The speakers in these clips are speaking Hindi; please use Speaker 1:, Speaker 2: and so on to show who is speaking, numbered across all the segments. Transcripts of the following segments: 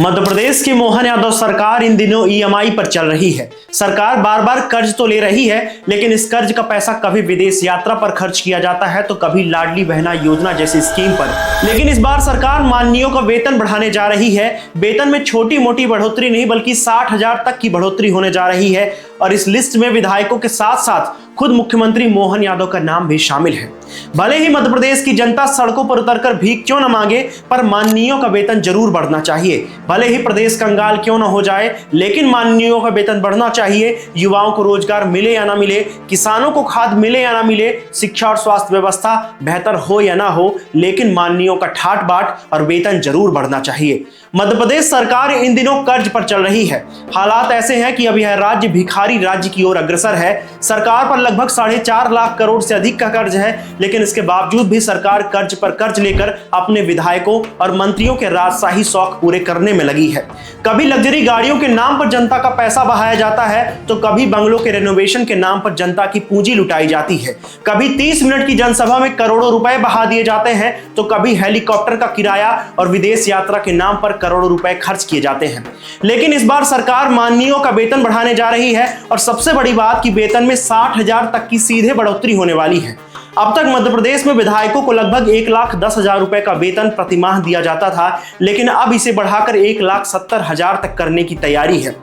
Speaker 1: मध्य प्रदेश की मोहन यादव सरकार इन दिनों ईएमआई पर चल रही है। सरकार बार बार कर्ज तो ले रही है, लेकिन इस कर्ज का पैसा कभी विदेश यात्रा पर खर्च किया जाता है तो कभी लाडली बहना योजना जैसी स्कीम पर। लेकिन इस बार सरकार माननीयों का वेतन बढ़ाने जा रही है। वेतन में छोटी मोटी बढ़ोतरी नहीं बल्कि 60,000 तक की बढ़ोतरी होने जा रही है और इस लिस्ट में विधायकों के साथ साथ खुद मुख्यमंत्री मोहन यादव का नाम भी शामिल है। भले ही मध्य प्रदेश की जनता सड़कों पर उतरकर भीख क्यों न मांगे, पर माननीयों का वेतन जरूर बढ़ना चाहिए। भले ही प्रदेश कंगाल क्यों न हो जाए, लेकिन माननीयों का वेतन बढ़ना चाहिए। युवाओं को रोजगार मिले या ना मिले, किसानों को खाद मिले या ना मिले, शिक्षा और स्वास्थ्य व्यवस्था बेहतर हो या ना हो, लेकिन माननीयों का ठाट बाट और वेतन जरूर बढ़ना चाहिए। मध्य प्रदेश सरकार इन दिनों कर्ज पर चल रही है। हालात ऐसे हैं कि अब यह राज्य भिखारी राज्य की ओर अग्रसर है। सरकार पर लगभग 4.5 लाख करोड़ से अधिक का कर्ज है, लेकिन इसके बावजूद भी सरकार कर्ज पर कर्ज लेकर अपने विधायकों और मंत्रियों के राजशाही शौक पूरे करने में लगी है। कभी लग्जरी गाड़ियों के नाम पर जनता का पैसा बहाया जाता है तो कभी बंगलों के रेनोवेशन के नाम पर जनता की पूंजी लुटाई जाती है। कभी 30 मिनट की जनसभा में करोड़ों रुपए बहा दिए जाते हैं तो कभी हेलीकॉप्टर का किराया और विदेश यात्रा के नाम पर करोड़ों रुपए खर्च किए जाते हैं। लेकिन इस बार सरकार माननीयों का वेतन बढ़ाने जा रही है और सबसे बड़ी बात कि वेतन में 60,000 तक की सीधे बढ़ोतरी होने वाली है। अब तक मध्य प्रदेश में विधायकों को लगभग 1,10,000 रुपए का वेतन प्रतिमाह दिया जाता था, लेकिन अब इसे बढ़ाकर 1,70,000 तक करने की तैयारी है।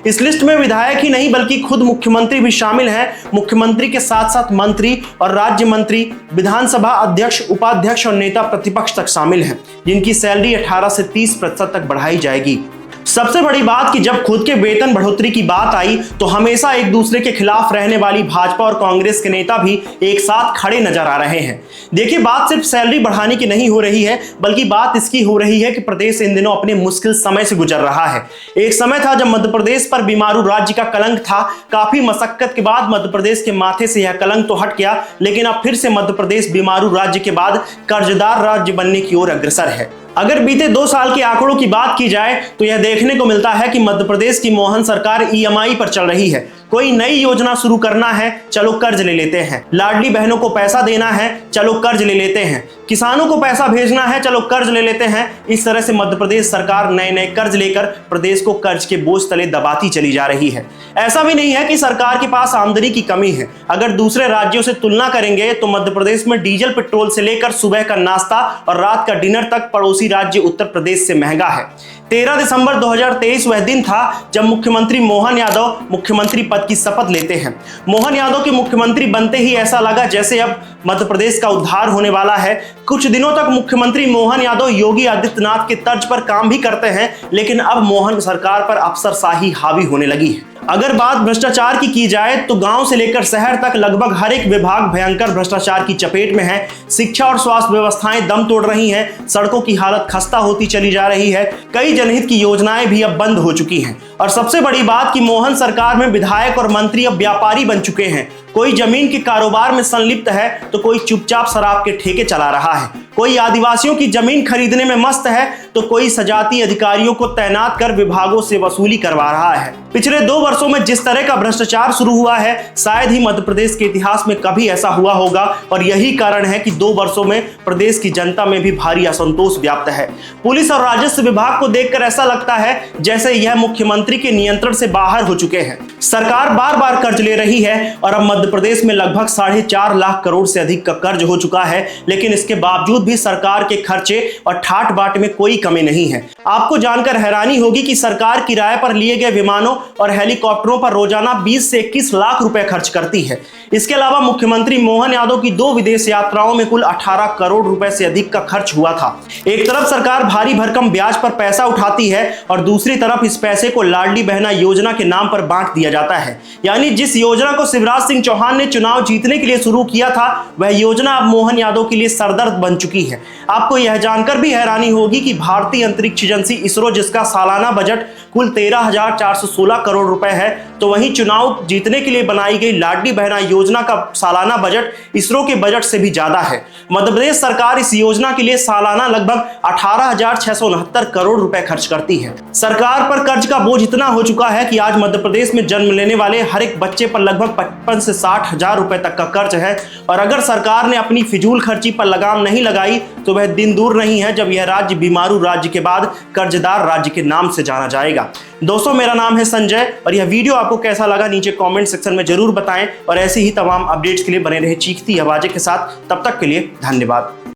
Speaker 1: इस लिस्ट में विधायक ही नहीं बल्कि खुद मुख्यमंत्री भी शामिल हैं। मुख्यमंत्री के साथ साथ मंत्री और राज्य मंत्री, विधानसभा अध्यक्ष, उपाध्यक्ष और नेता प्रतिपक्ष तक शामिल हैं, जिनकी सैलरी 18 से 30% तक बढ़ाई जाएगी। सबसे बड़ी बात कि जब खुद के वेतन बढ़ोतरी की बात आई तो हमेशा एक दूसरे के खिलाफ रहने वाली भाजपा और कांग्रेस के नेता भी एक साथ खड़े नजर आ रहे हैं। देखिए, बात सिर्फ सैलरी बढ़ाने की नहीं हो रही है, बल्कि बात इसकी हो रही है कि प्रदेश इन दिनों अपने मुश्किल समय से गुजर रहा है। एक समय था जब मध्य प्रदेश पर बीमारू राज्य का कलंक था। काफी मशक्कत के बाद मध्य प्रदेश के माथे से यह कलंक तो हट गया, लेकिन अब फिर से मध्य प्रदेश बीमारू राज्य के बाद कर्जदार राज्य बनने की ओर अग्रसर है। अगर बीते 2 साल के आंकड़ों की बात की जाए तो यह देखने को मिलता है कि मध्य प्रदेश की मोहन सरकार ईएमआई पर चल रही है। कोई नई योजना शुरू करना है, चलो कर्ज ले लेते हैं। लाडली बहनों को पैसा देना है, चलो कर्ज ले लेते हैं। किसानों को पैसा भेजना है, चलो कर्ज ले लेते हैं। इस तरह से मध्य प्रदेश सरकार नए नए कर्ज लेकर प्रदेश को कर्ज के बोझ तले दबाती चली जा रही है। ऐसा भी नहीं है कि सरकार के पास आमदनी की कमी है। अगर दूसरे राज्यों से तुलना करेंगे तो मध्य प्रदेश में डीजल पेट्रोल से लेकर सुबह का नाश्ता और रात का डिनर तक पड़ोसी राज्य उत्तर प्रदेश से महंगा है। 13 दिसंबर 2023 वह दिन था जब मुख्यमंत्री मोहन यादव मुख्यमंत्री पद की शपथ लेते हैं। मोहन यादव के मुख्यमंत्री बनते ही ऐसा लगा जैसे अब मध्य प्रदेश का उद्धार होने वाला है। कुछ दिनों तक मुख्यमंत्री मोहन यादव योगी आदित्यनाथ के तर्ज पर काम भी करते हैं, लेकिन अब मोहन सरकार पर अफसरशाही हावी होने लगी है। अगर बात भ्रष्टाचार की जाए तो गांव से लेकर शहर तक लगभग हर एक विभाग भयंकर भ्रष्टाचार की चपेट में है। शिक्षा और स्वास्थ्य व्यवस्थाएं दम तोड़ रही हैं, सड़कों की हालत खस्ता होती चली जा रही है। कई जनहित की योजनाएं भी अब बंद हो चुकी हैं और सबसे बड़ी बात कि मोहन सरकार में विधायक और मंत्री अब व्यापारी बन चुके हैं। कोई जमीन के कारोबार में संलिप्त है तो कोई चुपचाप शराब के ठेके चला रहा है। कोई आदिवासियों की जमीन खरीदने में मस्त है तो कोई सजाती अधिकारियों को तैनात कर विभागों से वसूली करवा रहा है। पिछले 2 वर्षों में जिस तरह का भ्रष्टाचार शुरू हुआ है, शायद ही मध्य प्रदेश के इतिहास में कभी ऐसा हुआ होगा और यही कारण है कि 2 वर्षों में प्रदेश की जनता में भी भारी असंतोष व्याप्त है। पुलिस और राजस्व विभाग को देखकर ऐसा लगता है जैसे यह मुख्यमंत्री के नियंत्रण से बाहर हो चुके हैं। सरकार बार बार कर्ज ले रही है और अब मध्य प्रदेश में लगभग 4.5 लाख करोड़ से अधिक का कर्ज हो चुका है, लेकिन इसके बावजूद भी सरकार के खर्चे और ठाट बाट में कोई कमी नहीं है। आपको जानकर हैरानी होगी कि सरकार किराए पर लिए गए विमानों और हेलीकॉप्टरों पर रोजाना 20 से 21 लाख रुपए खर्च करती है। इसके अलावा मुख्यमंत्री मोहन यादव की 2 विदेश यात्राओं में कुल 18 करोड़ रुपए से अधिक का खर्च हुआ था। एक तरफ सरकार भारी भरकम ब्याज पर पैसा उठाती है और दूसरी तरफ इस पैसे को लाडली बहना योजना के नाम पर बांट दिया जाता है। यानी जिस योजना को शिवराज सिंह चौहान ने चुनाव जीतने के लिए शुरू किया था, वह योजना अब मोहन यादव के लिए सरदर्द बन चुकी है। आपको यह जानकर भी हैरानी होगी कि भारतीय अंतरिक्ष एजेंसी इसरो, जिसका सालाना बजट कुल 13,416 करोड़ रुपए है, तो वहीं चुनाव जीतने के लिए बनाई गई लाडली बहना योजना का सालाना बजट इसरो के बजट से भी ज्यादा है। मध्य प्रदेश सरकार इस योजना के लिए सालाना लगभग 18,669 करोड़ रुपए खर्च करती है। सरकार पर कर्ज का बोझ इतना हो चुका है कि आज मध्य प्रदेश में जन्म लेने वाले हर एक बच्चे पर लगभग 55 से 60 हजार रुपए तक का कर्ज है और अगर सरकार ने अपनी फिजूल खर्ची पर लगाम नहीं लगाई तो वह दिन दूर नहीं है जब यह राज्य बीमारू राज्य के बाद कर्जदार राज्य के नाम से जाना जाएगा। दोस्तों, मेरा नाम है संजय और यह वीडियो आपको कैसा लगा नीचे कमेंट सेक्शन में जरूर बताएं और ऐसी ही तमाम अपडेट्स के लिए बने रहे चीखती आवाजें के साथ। तब तक के लिए धन्यवाद।